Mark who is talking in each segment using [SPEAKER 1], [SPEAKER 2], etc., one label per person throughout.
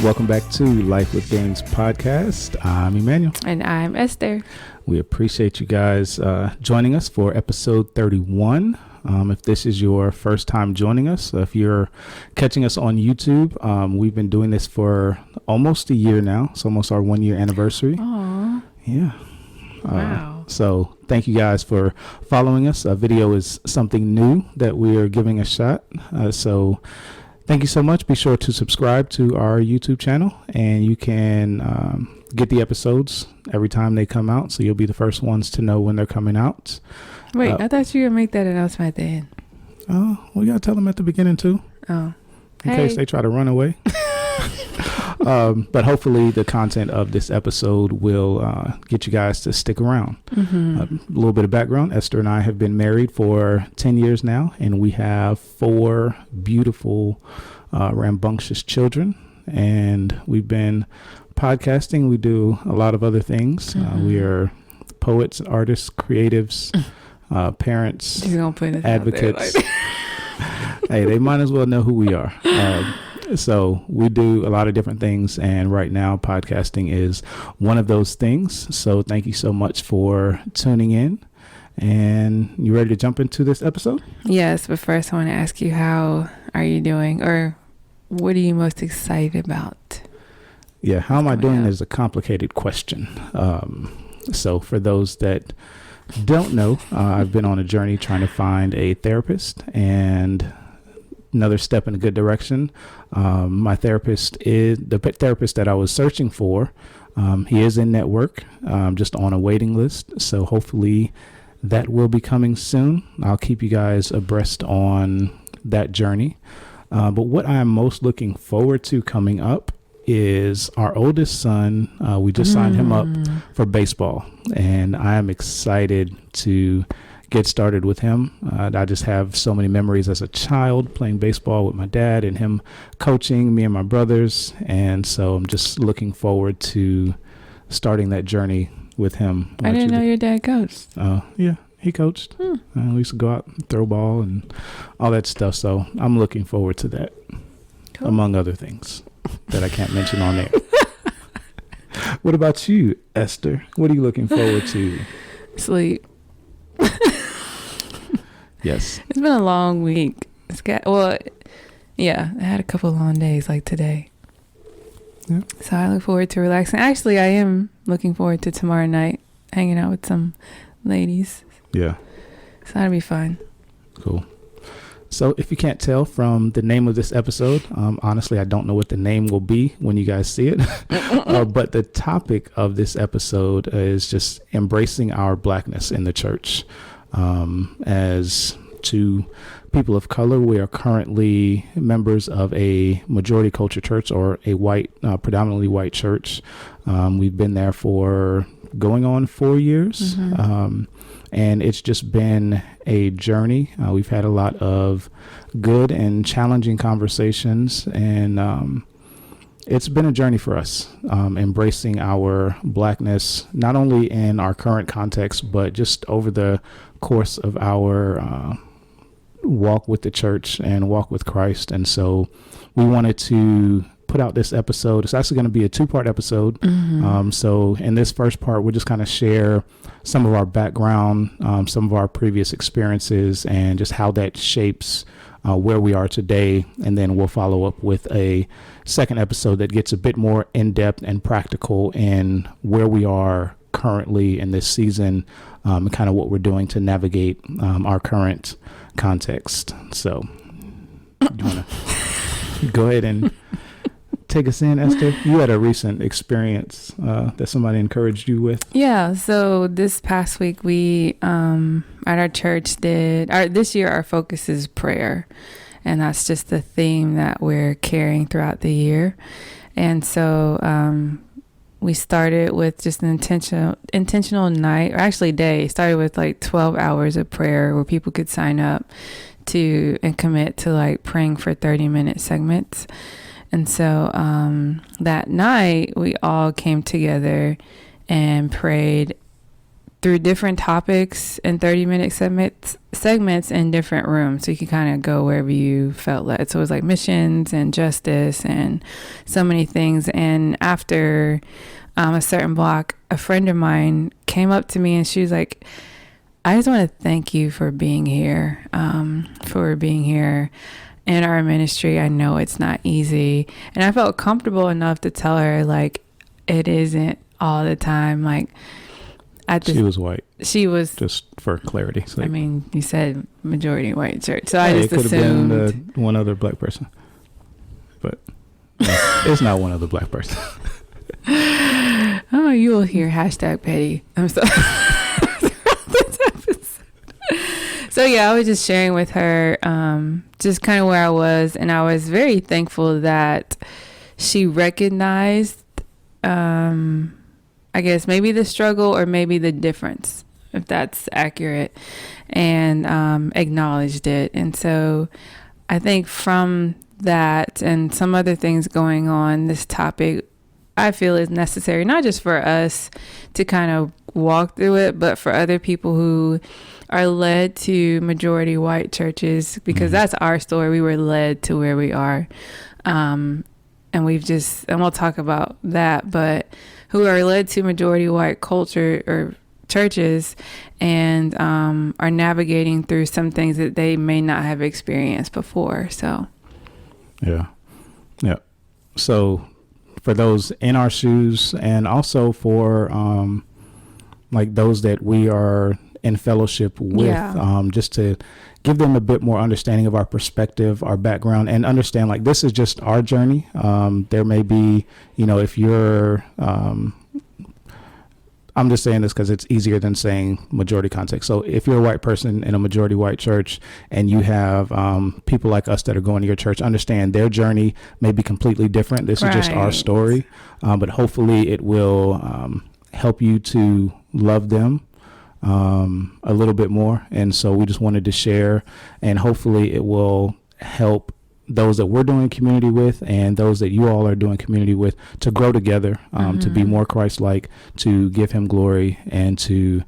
[SPEAKER 1] Welcome back to Life with Gains podcast. I'm Emmanuel.
[SPEAKER 2] And I'm Esther.
[SPEAKER 1] We appreciate you guys joining us for episode 31. If this is your first time joining us, if you're catching us on YouTube, we've been doing this for almost a year now. It's almost our 1 year anniversary.
[SPEAKER 2] Aww.
[SPEAKER 1] Yeah.
[SPEAKER 2] Wow.
[SPEAKER 1] So thank you guys for following us. Video is something new that we are giving a shot. So thank you so much. Be sure to subscribe to our YouTube channel, and you can get the episodes every time they come out. So you'll be the first ones to know when they're coming out.
[SPEAKER 2] Wait, I thought you would make that announcement at the end.
[SPEAKER 1] Oh, we got to tell them at the beginning too.
[SPEAKER 2] Oh,
[SPEAKER 1] in case they try to run away. But hopefully the content of this episode will get you guys to stick around.
[SPEAKER 2] Mm-hmm.
[SPEAKER 1] A little bit of background. Esther and I have been married for 10 years now, and we have 4 beautiful, rambunctious children. And we've been podcasting. We do a lot of other things.
[SPEAKER 2] Mm-hmm.
[SPEAKER 1] We are poets, artists, creatives, parents, advocates. Hey, they might as well know who we are. So we do a lot of different things, and right now podcasting is one of those things. So thank you so much for tuning in. And you ready to jump into this episode?
[SPEAKER 2] Yes, but first I want to ask you, how are you doing, or what are you most excited about?
[SPEAKER 1] Yeah, how am I doing is a complicated question. So for those that don't know, I've been on a journey trying to find a therapist, and another step in a good direction. My therapist is the therapist that I was searching for. He is in network, just on a waiting list. So hopefully that will be coming soon. I'll keep you guys abreast on that journey. But what I'm most looking forward to coming up is our oldest son. We just signed him up for baseball, and I am excited to get started with him. I just have so many memories as a child playing baseball with my dad and him coaching me and my brothers. And so I'm just looking forward to starting that journey with him.
[SPEAKER 2] I didn't know your dad coached.
[SPEAKER 1] Yeah, he coached. We used to go out and throw ball and all that stuff. So I'm looking forward to that, among other things that I can't mention on there. What about you, Esther? What are you looking forward to?
[SPEAKER 2] Sleep.
[SPEAKER 1] Yes.
[SPEAKER 2] It's been a long week. I had a couple of long days like today.
[SPEAKER 1] Yeah. So
[SPEAKER 2] I look forward to relaxing. Actually, I am looking forward to tomorrow night hanging out with some ladies.
[SPEAKER 1] Yeah.
[SPEAKER 2] So that'll be fun.
[SPEAKER 1] Cool. So if you can't tell from the name of this episode, honestly, I don't know what the name will be when you guys see it. But the topic of this episode is just embracing our Blackness in the church. As two people of color, we are currently members of a majority culture church, or a white, predominantly white church. We've been there for going on 4 years.
[SPEAKER 2] Mm-hmm.
[SPEAKER 1] And it's just been a journey. We've had a lot of good and challenging conversations, and it's been a journey for us, embracing our Blackness, not only in our current context, but just over the course of our walk with the church and walk with Christ. And so we wanted to put out this episode. It's actually going to be a 2-part episode.
[SPEAKER 2] Mm-hmm.
[SPEAKER 1] So in this first part, we'll just kind of share some of our background, some of our previous experiences, and just how that shapes where we are today. And then we'll follow up with a second episode that gets a bit more in-depth and practical in where we are currently in this season, and kind of what we're doing to navigate our current context. So you want to go ahead and take us in, Esther? You had a recent experience that somebody encouraged you with.
[SPEAKER 2] Yeah. So this past week, we at our church this year our focus is prayer, and that's just the theme that we're carrying throughout the year. And so we started with just an intentional night, or actually day. Started with like 12 hours of prayer where people could sign up to and commit to like praying for 30-minute segments. And so that night we all came together and prayed through different topics in 30-minute segments in different rooms. So you can kind of go wherever you felt led. So it was like missions and justice and so many things. And after a certain block, a friend of mine came up to me and she was like, I just want to thank you for being here, in our ministry. I know it's not easy. And I felt comfortable enough to tell her, like, it isn't all the time. Like,
[SPEAKER 1] she was white.
[SPEAKER 2] She was,
[SPEAKER 1] just for clarity.
[SPEAKER 2] I mean, you said majority white church, so
[SPEAKER 1] yeah,
[SPEAKER 2] I just assumed
[SPEAKER 1] it could have been one other black person, but it's not one other black person.
[SPEAKER 2] Oh, you will hear #petty. I'm sorry. So yeah, I was just sharing with her, just kind of where I was, and I was very thankful that she recognized, I guess maybe the struggle or maybe the difference, if that's accurate, and acknowledged it. And so I think from that and some other things going on, this topic I feel is necessary, not just for us to kind of walk through it, but for other people who are led to majority white churches, because that's our story. We were led to where we are. And we'll talk about that, but who are led to majority white culture or churches and are navigating through some things that they may not have experienced before. So
[SPEAKER 1] yeah. So for those in our shoes, and also for like those that we are in fellowship with, just to give them a bit more understanding of our perspective, our background, and understand, like, this is just our journey. There may be, if you're, I'm just saying this because it's easier than saying majority context. So if you're a white person in a majority white church and you have people like us that are going to your church, understand their journey may be completely different. This is just our story, but hopefully it will help you to love them a little bit more. And so we just wanted to share, and hopefully it will help those that we're doing community with and those that you all are doing community with to grow together, to be more Christ-like, to give him glory, and to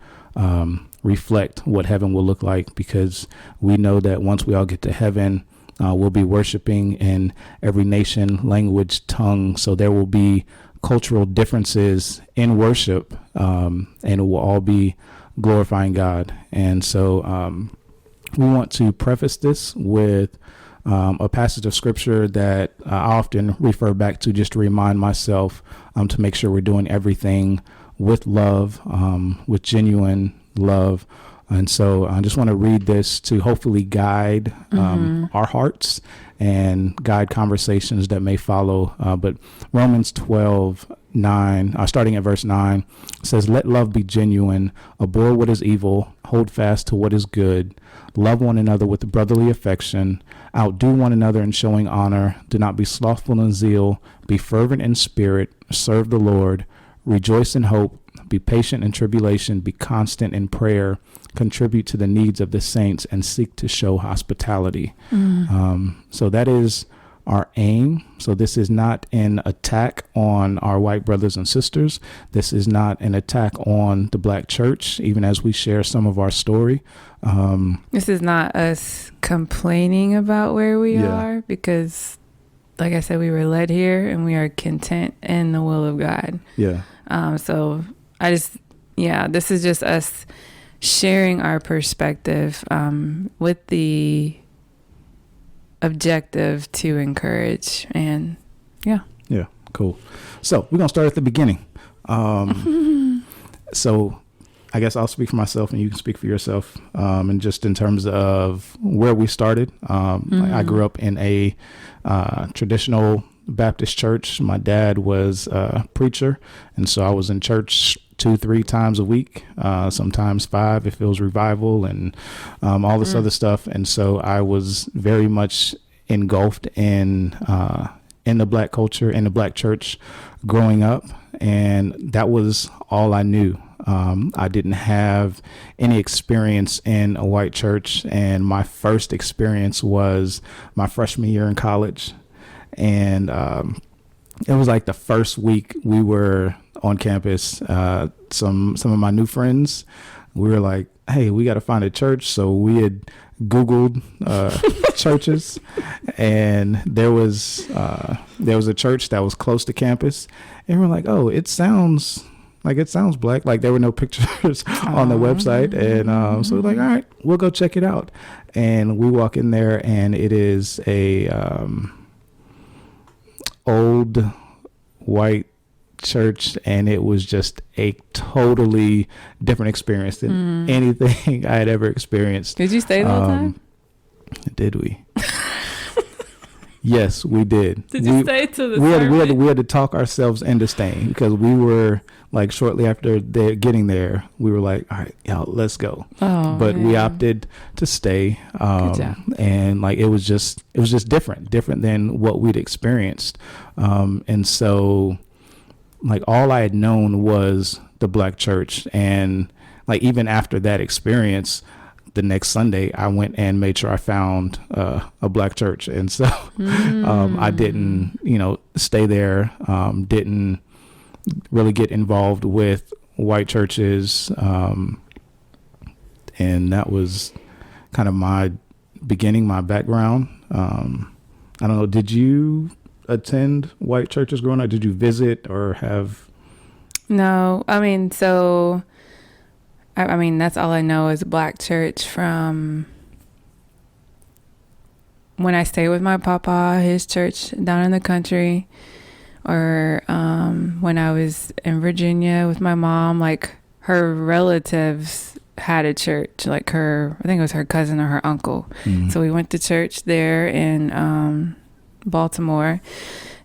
[SPEAKER 1] reflect what heaven will look like, because we know that once we all get to heaven, we'll be worshiping in every nation, language, tongue. So there will be cultural differences in worship, and it will all be glorifying God. And so we want to preface this with a passage of scripture that I often refer back to just to remind myself to make sure we're doing everything with love, with genuine love. And so I just want to read this to hopefully guide our hearts and guide conversations that may follow. But Romans 12:9, starting at verse 9, says, "Let love be genuine, abhor what is evil, hold fast to what is good, love one another with brotherly affection, outdo one another in showing honor, do not be slothful in zeal, be fervent in spirit, serve the Lord, rejoice in hope, be patient in tribulation, be constant in prayer, contribute to the needs of the saints, and seek to show hospitality." So that is our aim. So this is not an attack on our white brothers and sisters. This is not an attack on the black church, even as we share some of our story.
[SPEAKER 2] This is not us complaining about where we are, because, like I said, we were led here and we are content in the will of God. So this is just us sharing our perspective with the objective to encourage. And
[SPEAKER 1] cool. So we're gonna start at the beginning. So I guess I'll speak for myself and you can speak for yourself, and just in terms of where we started. I grew up in a traditional Baptist church. My dad was a preacher, and so I was in church 2-3 times a week, sometimes 5 if it was revival, and all this other stuff. And so I was very much engulfed in the black culture, in the black church growing up, and that was all I knew. I didn't have any experience in a white church, and my first experience was my freshman year in college. And it was like the first week we were on campus. Some of my new friends, we were like, hey, we got to find a church. So we had Googled churches, and there was a church that was close to campus, and we're like, oh, it sounds black. Like there were no pictures on the website, and so we're like, all right, we'll go check it out. And we walk in there, and it is a old white church, and it was just a totally different experience than anything I had ever experienced.
[SPEAKER 2] Did you stay the whole time?
[SPEAKER 1] Did we? Yes, we did.
[SPEAKER 2] Did you stay to the sermon?
[SPEAKER 1] We had to talk ourselves into staying, because we were like, shortly after getting there, we were like, all right, y'all, let's go. But we opted to stay.
[SPEAKER 2] Good job.
[SPEAKER 1] And like, it was just different than what we'd experienced. And so like, all I had known was the black church. And like, even after that experience, the next Sunday, I went and made sure I found a black church. And so I didn't, stay there, didn't really get involved with white churches. And that was kind of my beginning, my background. I don't know, did you attend white churches growing up? Did you visit or have?
[SPEAKER 2] No, that's all I know is black church from when I stayed with my papa, his church down in the country, or when I was in Virginia with my mom. Like, her relatives had a church, like I think it was her cousin or her uncle. So we went to church there in Baltimore,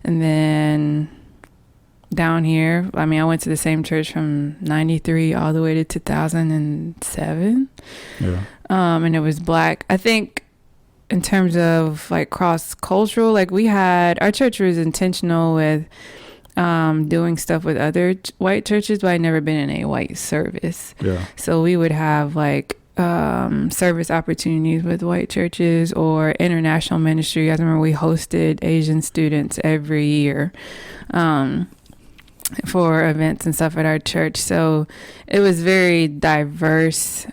[SPEAKER 2] and then down here, I went to the same church from 93 all the way to 2007.
[SPEAKER 1] Yeah.
[SPEAKER 2] And it was black. I think in terms of like cross-cultural, like our church was intentional with doing stuff with other white churches, but I'd never been in a white service.
[SPEAKER 1] Yeah.
[SPEAKER 2] So we would have like service opportunities with white churches or international ministry. I remember we hosted Asian students every year for events and stuff at our church. So it was very diverse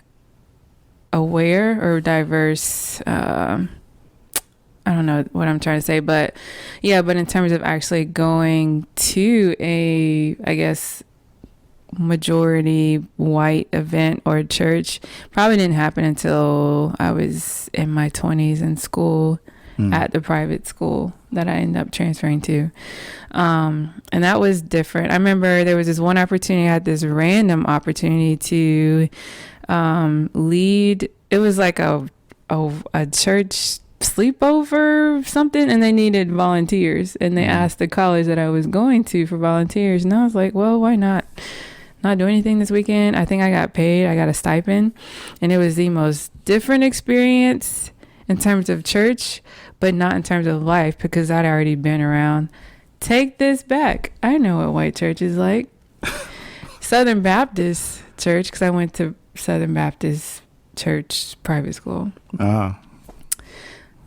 [SPEAKER 2] I don't know what I'm trying to say, but in terms of actually going to a, I guess, majority white event or church, probably didn't happen until I was in my 20s in school at the private school that I ended up transferring to. And that was different. I remember there was this one opportunity, I had this random opportunity to lead. It was like a church sleepover something, and they needed volunteers, and they asked the college that I was going to for volunteers, and I was like, well, why not do anything this weekend? I think I got paid, I got a stipend, and it was the most different experience in terms of church, but not in terms of life, because I'd already been around. Take this back, I know what white church is like. Southern Baptist church, because I went to Southern Baptist church private school.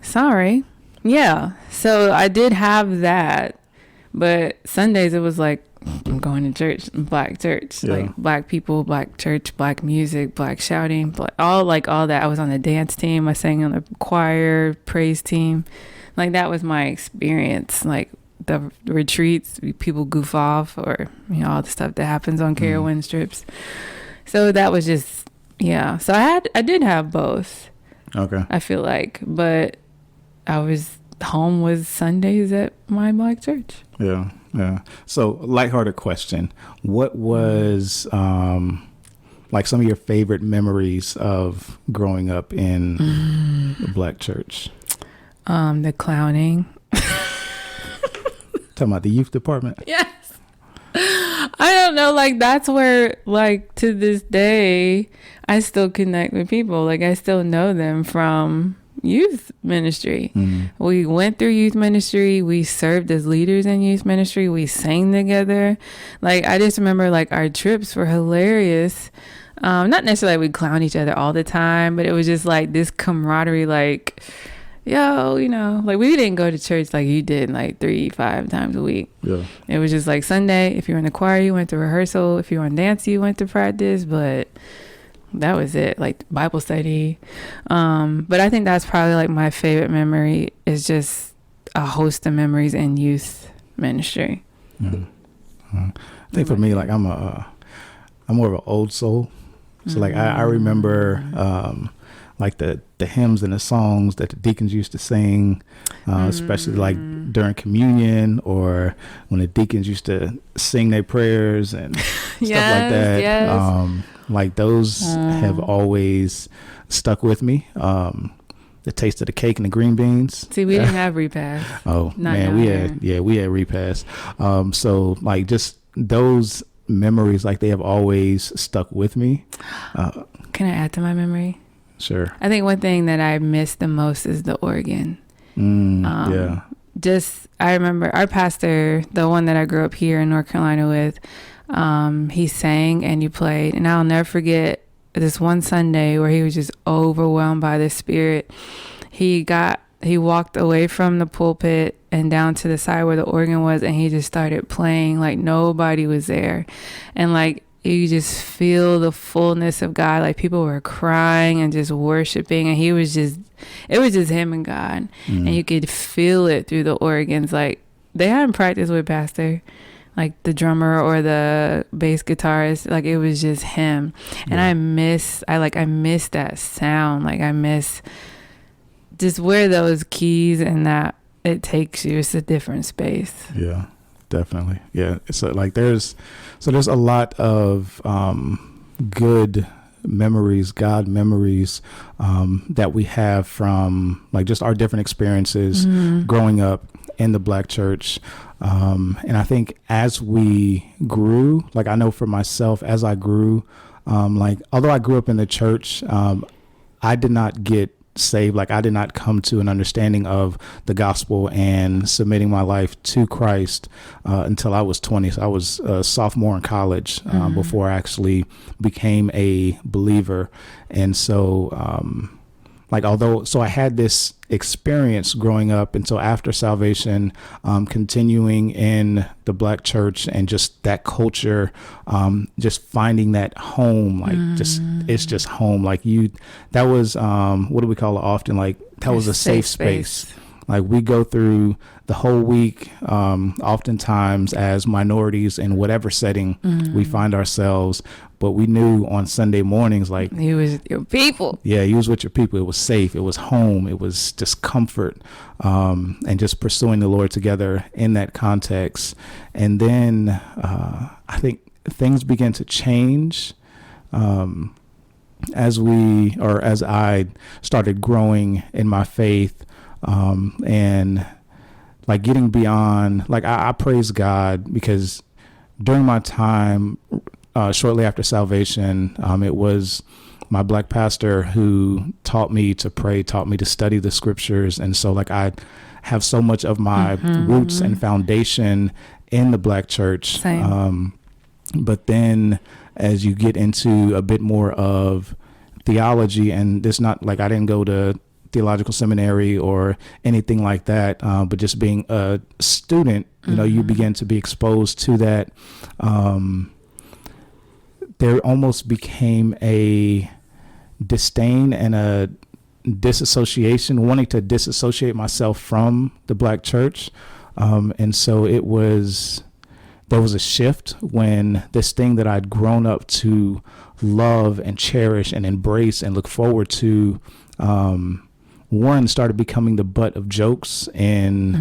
[SPEAKER 2] Sorry. Yeah. So I did have that, but Sundays it was like, I'm going to church, black church, like black people, black church, black music, black shouting, all that. I was on the dance team. I sang on the choir, praise team. Like, that was my experience. Like, the retreats, people goof off, or all the stuff that happens on Carowinds trips. So that was just, yeah. So I did have both.
[SPEAKER 1] Okay.
[SPEAKER 2] I feel like, but I was home with Sundays at my black church.
[SPEAKER 1] Yeah. So, lighthearted question: what was like some of your favorite memories of growing up in the black church?
[SPEAKER 2] The clowning.
[SPEAKER 1] Talking about the youth department?
[SPEAKER 2] Yes. I don't know, like, that's where, like, to this day, I still connect with people. Like, I still know them from youth ministry. We went through youth ministry. We served as leaders in youth ministry. We sang together. Like, I just remember, like, our trips were hilarious. Not necessarily we clown each other all the time, but it was just like this camaraderie, like, yo, like we didn't go to church like you did like 3-5 times a week.
[SPEAKER 1] Yeah.
[SPEAKER 2] It was just like Sunday, if you were in the choir, you went to rehearsal. If you were in dance, you went to practice. But that was it, like Bible study. But I think that's probably like my favorite memory is just a host of memories in youth ministry.
[SPEAKER 1] I think for me, like I'm more of an old soul. So like I remember like the hymns and the songs that the deacons used to sing, especially like during communion or when the deacons used to sing their prayers and stuff like that.
[SPEAKER 2] Yes.
[SPEAKER 1] Like those have always stuck with me. The taste of the cake and the green beans.
[SPEAKER 2] See, we didn't have repast.
[SPEAKER 1] Oh man, we had repast. So like just those memories, like they have always stuck with me.
[SPEAKER 2] Can I add to my memory?
[SPEAKER 1] Sure.
[SPEAKER 2] I think one thing that I miss the most is the organ.
[SPEAKER 1] Yeah.
[SPEAKER 2] Just, I remember our pastor, the one that I grew up here in North Carolina with, he sang and he played. And I'll never forget this one Sunday where he was just overwhelmed by the Spirit. He walked away from the pulpit and down to the side where the organ was, and he just started playing like nobody was there. And like, you just feel the fullness of God. Like people were crying and just worshiping, and it was just him and God. And you could feel it through the organs. Like they hadn't practiced with pastor, like the drummer or the bass guitarist. Like it was just him. And I miss that sound. Like I miss just where those keys and that it takes you. It's a different space.
[SPEAKER 1] Yeah, definitely. Yeah. So like there's a lot of good memories, God memories that we have from like just our different experiences growing up in the Black church. And I think as we grew, like I know for myself, as I grew, like although I grew up in the church, I did not get saved. Like I did not come to an understanding of the gospel and submitting my life to Christ until I was 20. So I was a sophomore in college before I actually became a believer. And so so I had this experience growing up until after salvation, continuing in the Black church and just that culture, just finding that home, like it's just home. Like that was, what do we call it often? Like that was a safe space. Like we go through the whole week, oftentimes as minorities in whatever setting we find ourselves. But we knew on Sunday mornings, like
[SPEAKER 2] you was your people.
[SPEAKER 1] Yeah, you was with your people. It was safe. It was home. It was just comfort, and just pursuing the Lord together in that context. And then I think things began to change as I started growing in my faith, and like getting beyond. Like I praise God because during my time. Shortly after salvation, it was my Black pastor who taught me to pray, taught me to study the scriptures. And so like I have so much of my roots and foundation in the Black church. But then as you get into a bit more of theology, and this not like I didn't go to theological seminary or anything like that, but just being a student, you begin to be exposed to that. There almost became a disdain and a disassociation, wanting to disassociate myself from the Black church. And so there was a shift when this thing that I'd grown up to love and cherish and embrace and look forward to, one started becoming the butt of jokes. And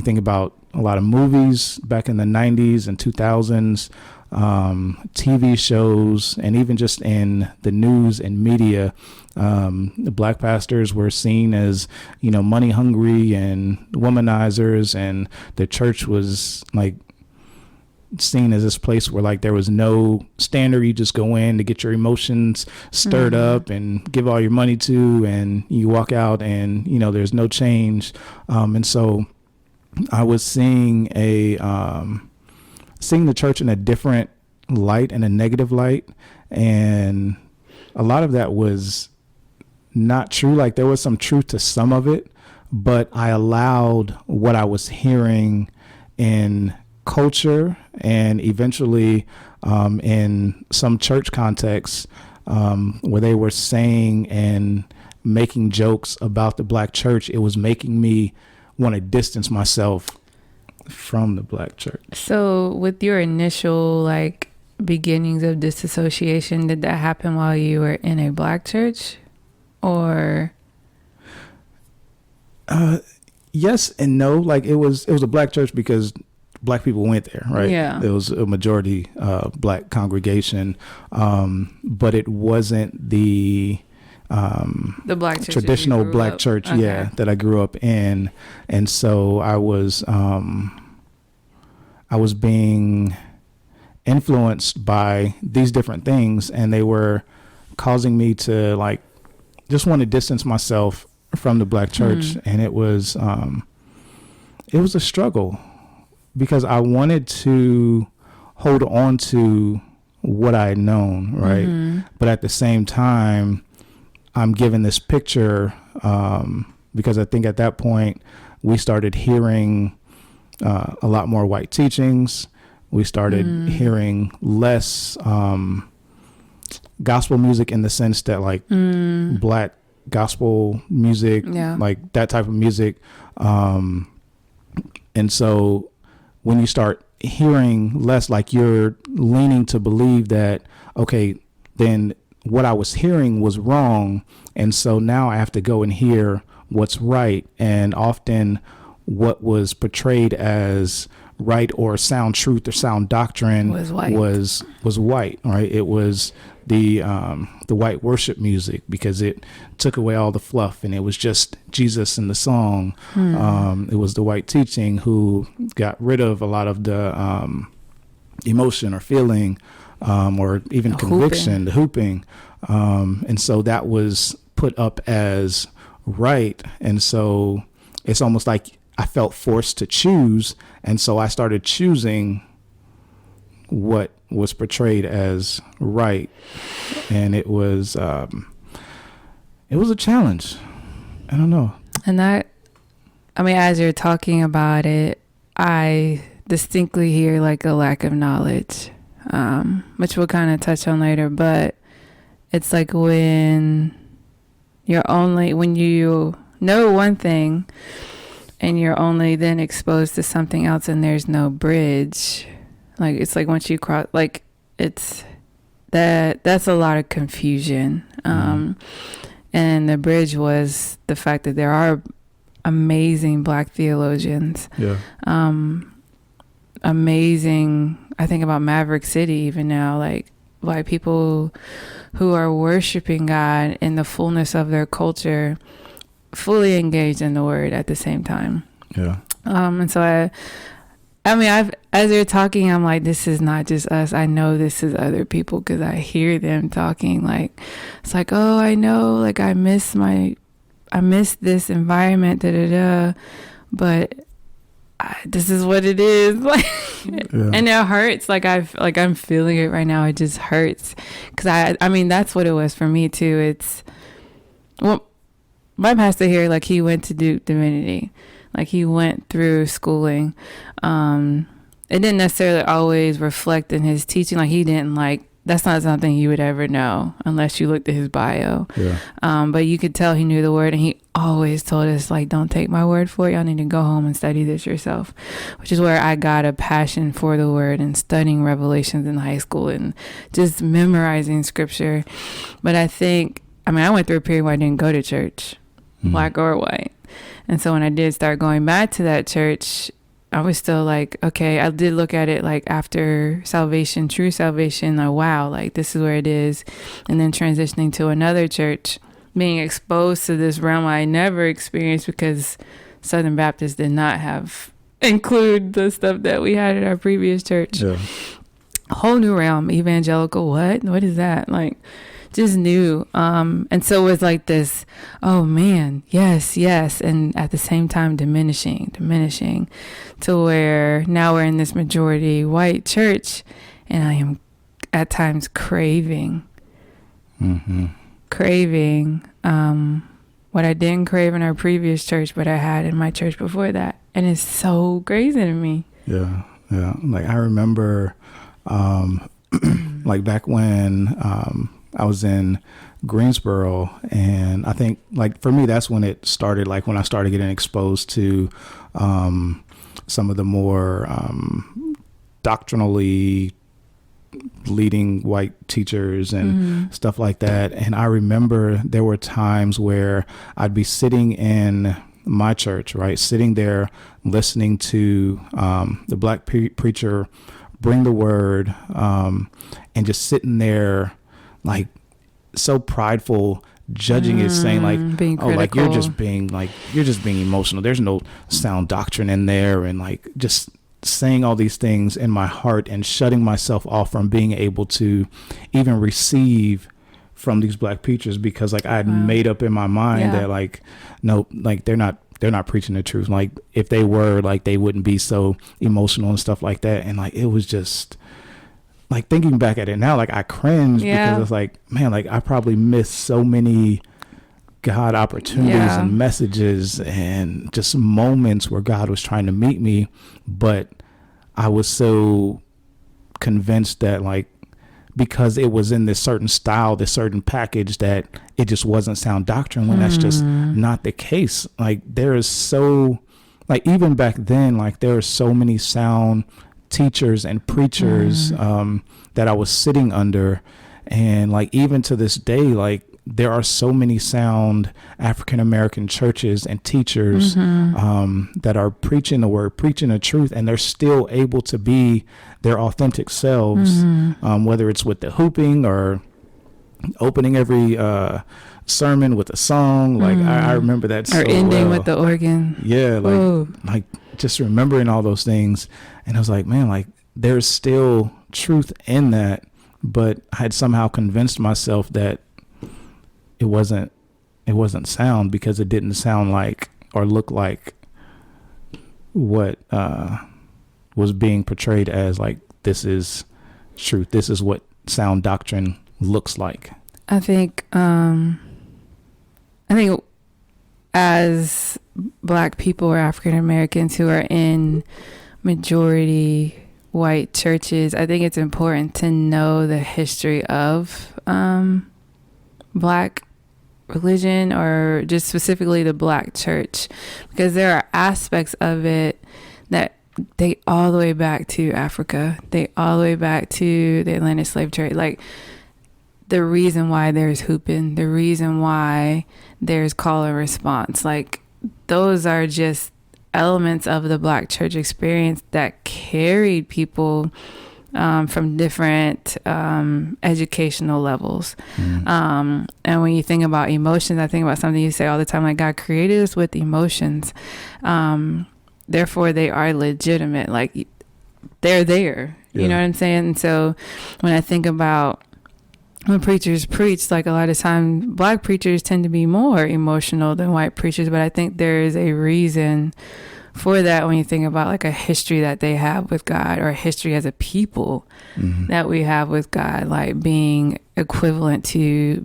[SPEAKER 1] think about a lot of movies back in the 90s and 2000s, TV shows, and even just in the news and media, the Black pastors were seen as, money hungry and womanizers, and the church was like seen as this place where like there was no standard. You just go in to get your emotions stirred up and give all your money to, and you walk out and, there's no change. And so I was seeing seeing the church in a different light and a negative light. And a lot of that was not true. Like there was some truth to some of it, but I allowed what I was hearing in culture and eventually in some church contexts where they were saying and making jokes about the black church. It was making me want to distance myself from the black church.
[SPEAKER 2] So with your initial like beginnings of disassociation, did that happen while you were in a black church or?
[SPEAKER 1] Yes and no. Like it was a black church because black people went there, right?
[SPEAKER 2] Yeah.
[SPEAKER 1] It was a majority black congregation, but it wasn't the
[SPEAKER 2] black church
[SPEAKER 1] traditional black church,
[SPEAKER 2] okay.
[SPEAKER 1] that I grew up in. And so I was being influenced by these different things, and they were causing me to like just want to distance myself from the black church. And it was a struggle because I wanted to hold on to what I had known, right? But at the same time, I'm given this picture because I think at that point we started hearing a lot more white teachings. We started hearing less gospel music in the sense that like black gospel music, like that type of music. And so when you start hearing less, like you're leaning to believe that, okay, then what I was hearing was wrong. And so now I have to go and hear what's right. And often what was portrayed as right or sound truth or sound doctrine was white, right? It was the white worship music because it took away all the fluff and it was just Jesus in the song. It was the white teaching who got rid of a lot of the emotion or feeling or even conviction, the hooping. And so that was put up as right. And so it's almost like I felt forced to choose. And so I started choosing what was portrayed as right. And it was a challenge. I don't know.
[SPEAKER 2] And as you're talking about it, I distinctly hear like a lack of knowledge, which we'll kind of touch on later, but it's like when you know one thing and you're only then exposed to something else and there's no bridge. Like, it's like once you cross, like that's a lot of confusion. And the bridge was the fact that there are amazing black theologians.
[SPEAKER 1] Yeah.
[SPEAKER 2] Amazing. I think about Maverick City even now, like people who are worshiping God in the fullness of their culture, fully engaged in the word at the same time.
[SPEAKER 1] Yeah.
[SPEAKER 2] And so as you're talking, I'm like, this is not just us. I know this is other people because I hear them talking. Like, it's like, oh, I know, like I miss this environment, but this is what it is. Like, and it hurts. Like I'm feeling it right now. It just hurts because I mean that's what it was for me too. It's my pastor here, like he went to Duke Divinity, like he went through schooling. It didn't necessarily always reflect in his teaching. Like he didn't that's not something you would ever know unless you looked at his bio. Yeah. But you could tell he knew the word, and he always told us, like, don't take my word for it. Y'all need to go home and study this yourself, which is where I got a passion for the word and studying Revelations in high school and just memorizing scripture. But I went through a period where I didn't go to church, black or white. And so when I did start going back to that church, I was still like, okay, I did look at it like after salvation, true salvation, like, wow, like this is where it is. And then transitioning to another church, being exposed to this realm I never experienced because Southern Baptist did not include the stuff that we had at our previous church. Yeah. A whole new realm, evangelical, what is that? Like, just new. And so it was like this, oh man, yes. And at the same time, diminishing to where now we're in this majority white church, and I am at times craving what I didn't crave in our previous church, but I had in my church before that. And it's so crazy to me.
[SPEAKER 1] Yeah. Yeah. Like I remember, like back when, I was in Greensboro, and I think like for me, that's when it started, like when I started getting exposed to, some of the more, doctrinally leading white teachers and stuff like that. And I remember there were times where I'd be sitting in my church, right, sitting there listening to the black preacher bring the word, and just sitting there like so prideful, judging it, saying like, oh, like you're just being emotional, there's no sound doctrine in there, and like just saying all these things in my heart and shutting myself off from being able to even receive from these black preachers, because like I had made up in my mind that like, no, like they're not preaching the truth. Like if they were, like they wouldn't be so emotional and stuff like that. And like, it was just like thinking back at it now, like I cringe because it's like, man, like I probably missed so many God opportunities and messages and just moments where God was trying to meet me. But I was so convinced that like, because it was in this certain style, this certain package, that it just wasn't sound doctrine, when that's just not the case. Like there is so, like even back then, like there are so many sound teachers and preachers that I was sitting under. And like even to this day, like there are so many sound African-American churches and teachers that are preaching the word, preaching the truth, and they're still able to be their authentic selves, whether it's with the hooping or opening every sermon with a song. Like I remember that so
[SPEAKER 2] or ending
[SPEAKER 1] well.
[SPEAKER 2] with the organ.
[SPEAKER 1] Yeah, like just remembering all those things. And I was like, man, like there's still truth in that, but I had somehow convinced myself that it wasn't sound, because it didn't sound like or look like what was being portrayed as like, this is truth, this is what sound doctrine looks like.
[SPEAKER 2] I think as Black people or African Americans who are in majority white churches, I think it's important to know the history of Black religion, or just specifically the Black church, because there are aspects of it that date all the way back to Africa, they all the way back to the Atlantic slave trade. Like the reason why there's hooping, the reason why there's call and response, like those are just elements of the Black church experience that carried people from different educational levels. And when you think about emotions, I think about something you say all the time, like God created us with emotions. Therefore, they are legitimate. Like they're there. You know what I'm saying? And so when I think about when preachers preach, like a lot of times Black preachers tend to be more emotional than white preachers, but I think there is a reason for that when you think about like a history that they have with God, or a history as a people that we have with God, like being made equivalent to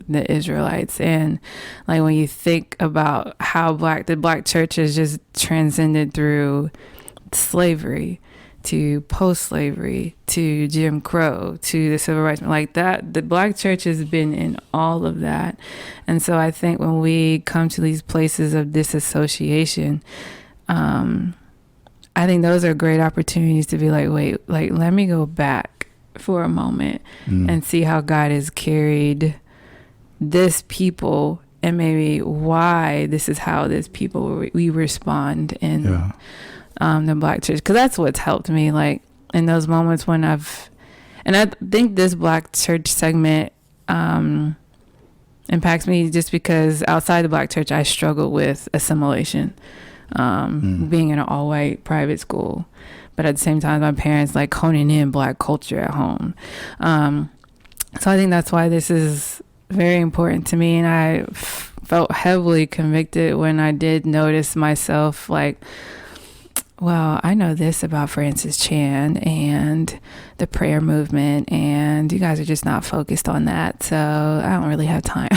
[SPEAKER 2] the Israelites. And like when you think about how the Black church has just transcended through slavery to post-slavery to Jim Crow to the civil rights, like that, the Black church has been in all of that. And so I think when we come to these places of disassociation, I think those are great opportunities to be like, wait, like let me go back for a moment and see how God has carried this people, and maybe why this is how this people we respond in the Black church. Because that's what's helped me, like in those moments when I think this Black church segment impacts me just because outside the Black church I struggled with assimilation, being in an all-white private school, but at the same time my parents like honing in Black culture at home. So I think that's why this is very important to me, and I felt heavily convicted when I did notice myself like well, I know this about Francis Chan and the prayer movement, and you guys are just not focused on that, so I don't really have time.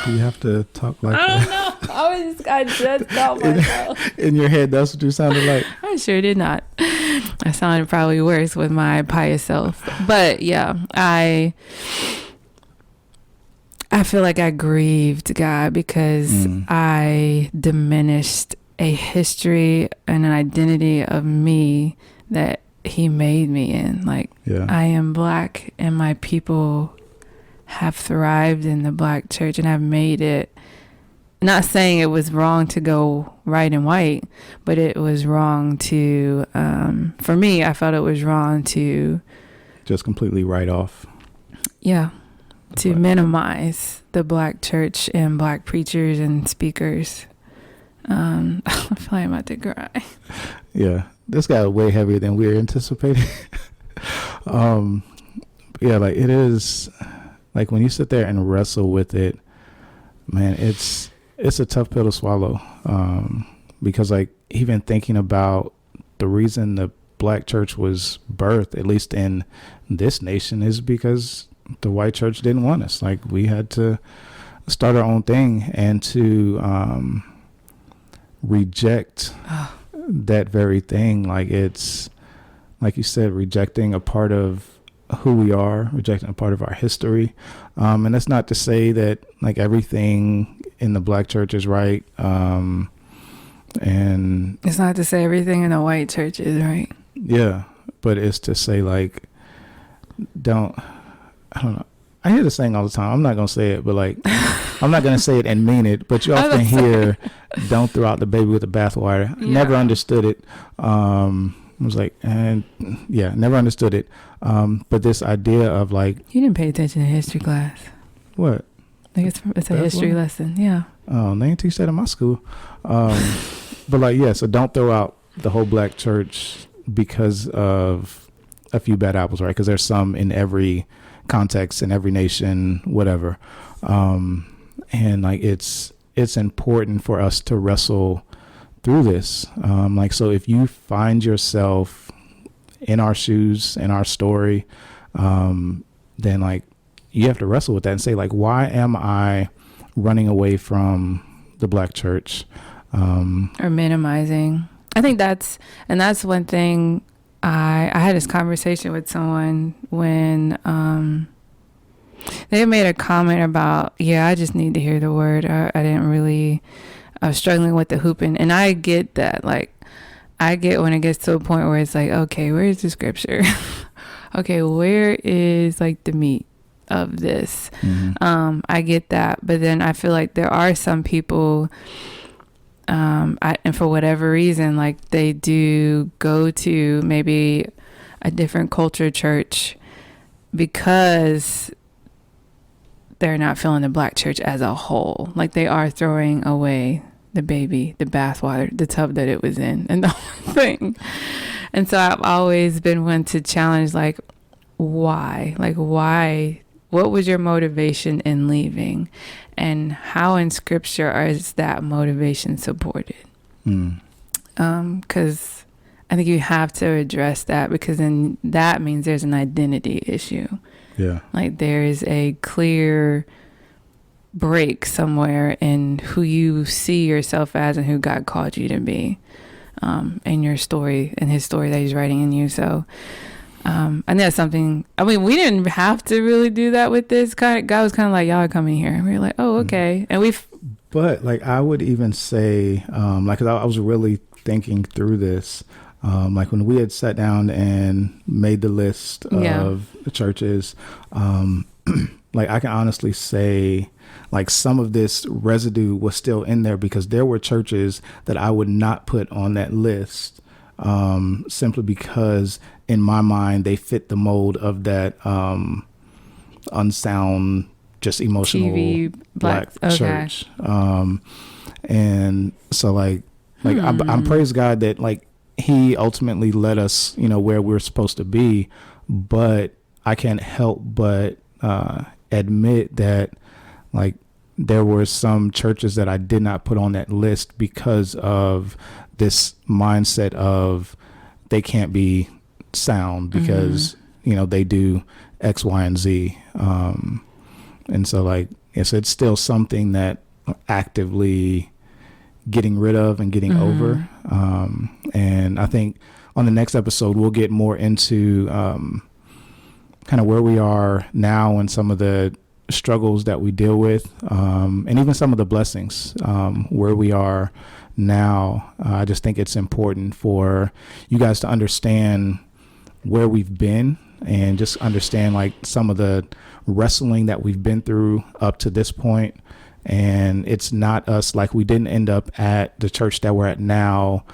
[SPEAKER 1] Do you have to talk like
[SPEAKER 2] I
[SPEAKER 1] that?
[SPEAKER 2] don't know. I just felt myself.
[SPEAKER 1] In your head, that's what you sounded like.
[SPEAKER 2] I sure did not. I sounded probably worse with my pious self. But yeah, I feel like I grieved God because I diminished a history and an identity of me that he made me in. Like, I am Black and my people have thrived in the Black church and have made it. Not saying it was wrong to go right and white, but it was wrong to, for me, I felt it was wrong to
[SPEAKER 1] just completely write off.
[SPEAKER 2] Yeah. To minimize the Black church and Black preachers and speakers. I feel like I'm about to cry.
[SPEAKER 1] Yeah, this got way heavier than we were anticipating. Yeah, like it is, like when you sit there and wrestle with it, man, it's a tough pill to swallow. Because like even thinking about the reason the Black church was birthed, at least in this nation, is because the white church didn't want us. Like we had to start our own thing and to reject that very thing. Like it's, like you said, rejecting a part of who we are, rejecting a part of our history. And that's not to say that like everything in the Black church is right. And
[SPEAKER 2] it's not to say everything in the white church is right.
[SPEAKER 1] Yeah. But it's to say like, I don't know. I hear the saying all the time. I'm not going to say it, but like, I'm not going to say it and mean it, but you often hear, don't throw out the baby with the bathwater. Yeah. Never understood it. I was like, never understood it. But this idea of like.
[SPEAKER 2] You didn't pay attention to history class.
[SPEAKER 1] What?
[SPEAKER 2] Like it's a history lesson. Yeah.
[SPEAKER 1] Oh, they didn't teach that in my school. But like, yeah, so don't throw out the whole Black church because of a few bad apples, right? Because there's some in every context, in every nation, whatever. And like it's important for us to wrestle through this. Like, so if you find yourself in our shoes, in our story, then like you have to wrestle with that and say like, why am I running away from the Black church?
[SPEAKER 2] Or minimizing. I think that's one thing. I had this conversation with someone when they made a comment about, I just need to hear the word. I was struggling with the hooping. And I get that. Like, I get when it gets to a point where it's like, okay, where's the scripture? Okay, where is like the meat of this? Mm-hmm. I get that. But then I feel like there are some people, and for whatever reason, like they do go to maybe a different culture church because they're not feeling the Black church as a whole. Like they are throwing away the baby, the bathwater, the tub that it was in, and the whole thing. And so I've always been one to challenge, like, why? Like, why? What was your motivation in leaving? And how in scripture is that motivation supported? Because I think you have to address that, because then that means there's an identity issue. Yeah. Like there's a clear break somewhere in who you see yourself as and who God called you to be, in your story and his story that he's writing in you. So I think that's something, I mean, we didn't have to really do that with this. God was kind of like, y'all are coming here. And we were like, oh, okay. And
[SPEAKER 1] but like, I would even say, like, 'cause I was really thinking through this, like when we had sat down and made the list of the churches, like I can honestly say, like some of this residue was still in there because there were churches that I would not put on that list, simply because in my mind they fit the mold of that unsound, just emotional TV, black church. And so like I'm praise God that like he ultimately led us, where we're supposed to be, but I can't help but admit that like there were some churches that I did not put on that list because of this mindset of they can't be sound because, they do X, Y, and Z. And so like, it's still something that I'm actively getting rid of and getting over. And I think on the next episode, we'll get more into kind of where we are now and some of the struggles that we deal with, and even some of the blessings where we are now. I just think it's important for you guys to understand where we've been and just understand like some of the wrestling that we've been through up to this point. And it's not us, like we didn't end up at the church that we're at now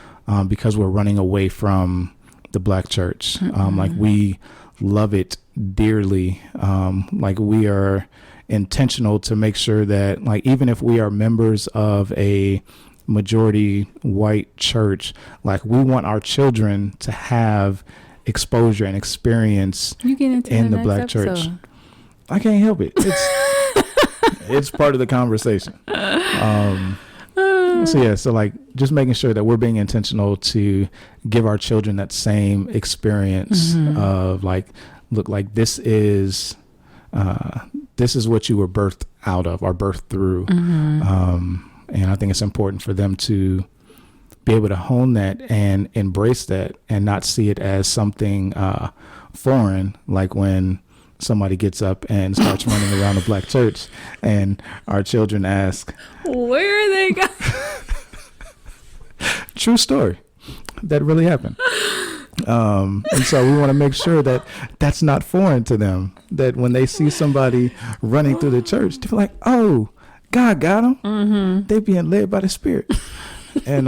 [SPEAKER 1] because we're running away from the Black church. Like we love it dearly. Like we are intentional to make sure that like even if we are members of a majority white church, like we want our children to have exposure and experience in the Black church. I can't help it. It's part of the conversation. So like just making sure that we're being intentional to give our children that same experience of like, look, like this is what you were birthed out of or birthed through. And I think it's important for them to be able to hone that and embrace that and not see it as something foreign, like when somebody gets up and starts running around the Black church and our children ask,
[SPEAKER 2] where are they going?
[SPEAKER 1] True story. That really happened. And so we want to make sure that that's not foreign to them, that when they see somebody running through the church, they're like, oh, God got them. They being led by the Spirit. And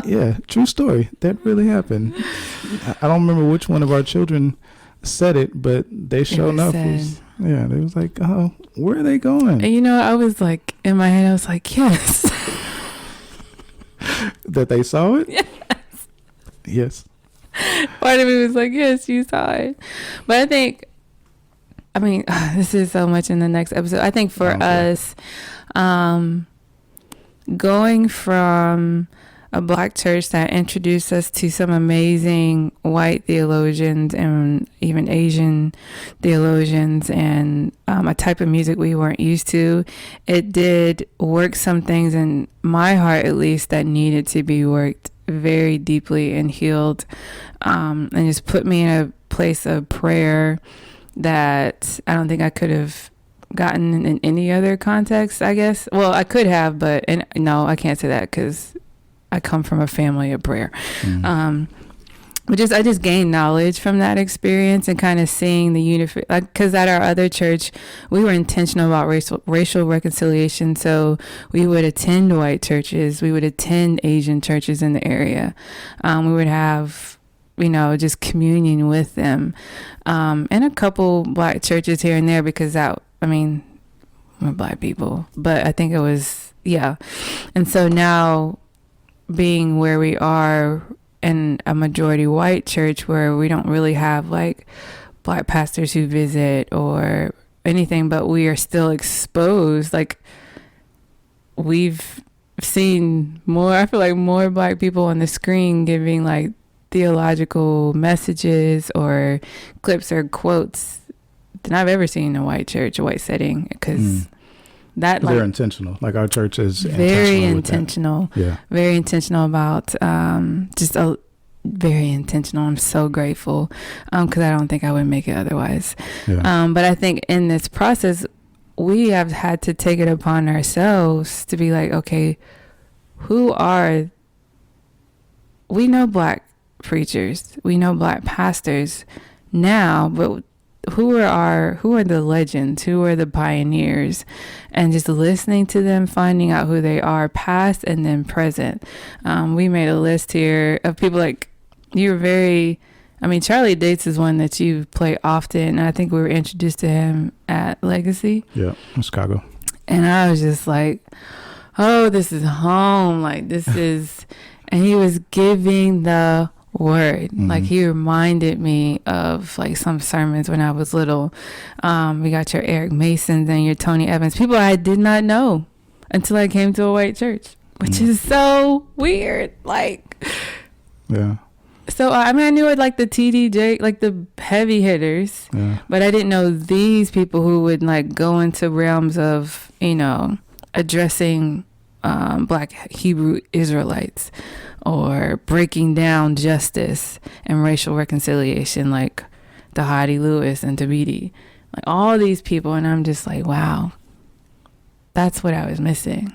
[SPEAKER 1] yeah, true story. That really happened. I don't remember which one of our children said it, but they showed up. They was like, oh, where are they going?
[SPEAKER 2] And I was like, in my head, I was like, yes.
[SPEAKER 1] That they saw it? Yes.
[SPEAKER 2] Part of me was like, yes, you saw it. But I mean, this is so much in the next episode. I think for us, going from a Black church that introduced us to some amazing white theologians and even Asian theologians and a type of music we weren't used to, it did work some things in my heart, at least, that needed to be worked very deeply and healed, and just put me in a place of prayer that I don't think I could have gotten in any other context, I guess. Well, I could have, but no, I can't say that because I come from a family of prayer. But I just gained knowledge from that experience and kind of seeing the because at our other church, we were intentional about racial reconciliation. So we would attend white churches, we would attend Asian churches in the area. We would have, just communion with them, and a couple Black churches here and there because we're Black people, but I think it was, And so now being where we are in a majority white church where we don't really have like Black pastors who visit or anything, but we are still exposed. Like we've seen I feel like more Black people on the screen giving like theological messages or clips or quotes than I've ever seen in a white church, a white setting, because they're
[SPEAKER 1] intentional. Like our church is
[SPEAKER 2] very intentional. Very intentional about very intentional. I'm so grateful because I don't think I would make it otherwise. But I think in this process, we have had to take it upon ourselves to be like, okay, we know Black preachers, we know Black pastors now, but who are the legends, who are the pioneers, and just listening to them, finding out who they are, past and then present. We made a list here of people like you're Charlie Dates is one that you play often, and I think we were introduced to him at Legacy.
[SPEAKER 1] Yeah, in Chicago.
[SPEAKER 2] And I was just like, oh, this is home. Like this is, and he was giving the word. Like, he reminded me of like some sermons when I was little. We got your Eric Masons and your Tony Evans, people I did not know until I came to a white church, which is so weird. Like,
[SPEAKER 1] yeah.
[SPEAKER 2] So I mean, I knew it, like the TDJ, like the heavy hitters, but I didn't know these people who would like go into realms of, you know, addressing Black Hebrew Israelites or breaking down justice and racial reconciliation, like the Hadi Lewis and Tabidi, like all these people. And I'm just like, wow, that's what I was missing.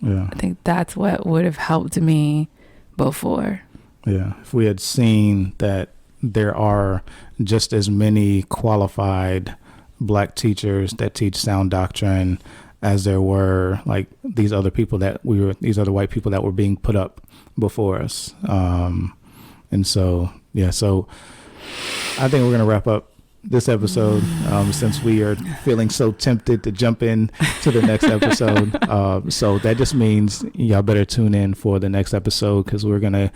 [SPEAKER 1] Yeah.
[SPEAKER 2] I think that's what would have helped me before.
[SPEAKER 1] Yeah. If we had seen that there are just as many qualified Black teachers that teach sound doctrine as there were like these other people these other white people that were being put up before us. And so, yeah, so I think we're going to wrap up this episode since we are feeling so tempted to jump in to the next episode. So that just means y'all better tune in for the next episode, because we're going to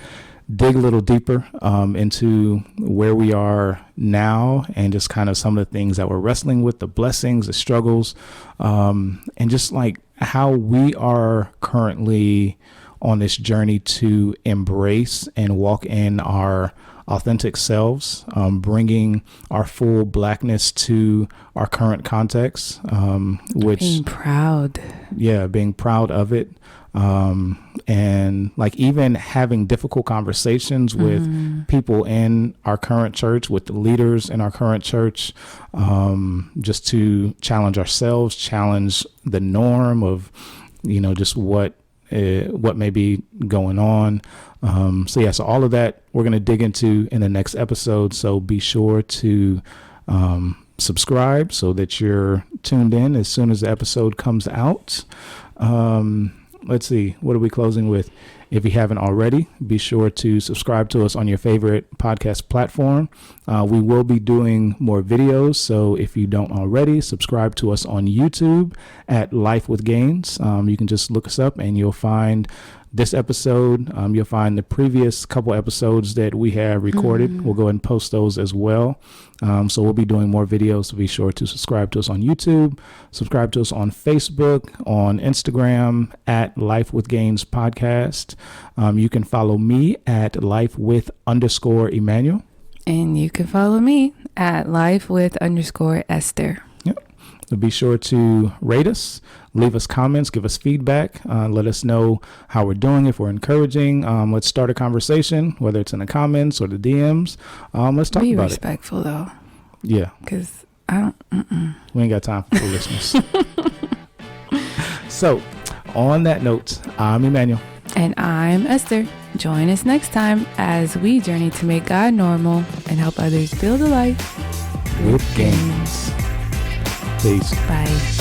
[SPEAKER 1] dig a little deeper into where we are now and just kind of some of the things that we're wrestling with, the blessings, the struggles, and just like how we are currently on this journey to embrace and walk in our authentic selves, bringing our full Blackness to our current context, which being proud of it. And like even having difficult conversations with people in our current church, with the leaders in our current church, just to challenge ourselves, challenge the norm of, you know, just what may be going on. So all of that we're going to dig into in the next episode. So be sure to subscribe so that you're tuned in as soon as the episode comes out. Let's see, what are we closing with? If you haven't already, be sure to subscribe to us on your favorite podcast platform. We will be doing more videos, so if you don't already, subscribe to us on YouTube at Life with Gains. You can just look us up and you'll find this episode. You'll find the previous couple episodes that we have recorded. We'll go ahead and post those as well. So we'll be doing more videos, so be sure to subscribe to us on YouTube, subscribe to us on Facebook, on Instagram at Life with Gains Podcast. You can follow me at Life with _Emmanuel. And you can follow me at Life with _Esther. Yep. So be sure to rate us, leave us comments, give us feedback, let us know how we're doing, if we're encouraging. Let's start a conversation, whether it's in the comments or the DMs. Let's talk about it. Be respectful, though. Yeah. Because I don't, we ain't got time for foolishness. So, on that note, I'm Emmanuel. And I'm Esther. Join us next time as we journey to make God normal and help others build a life with gains. Peace. Bye.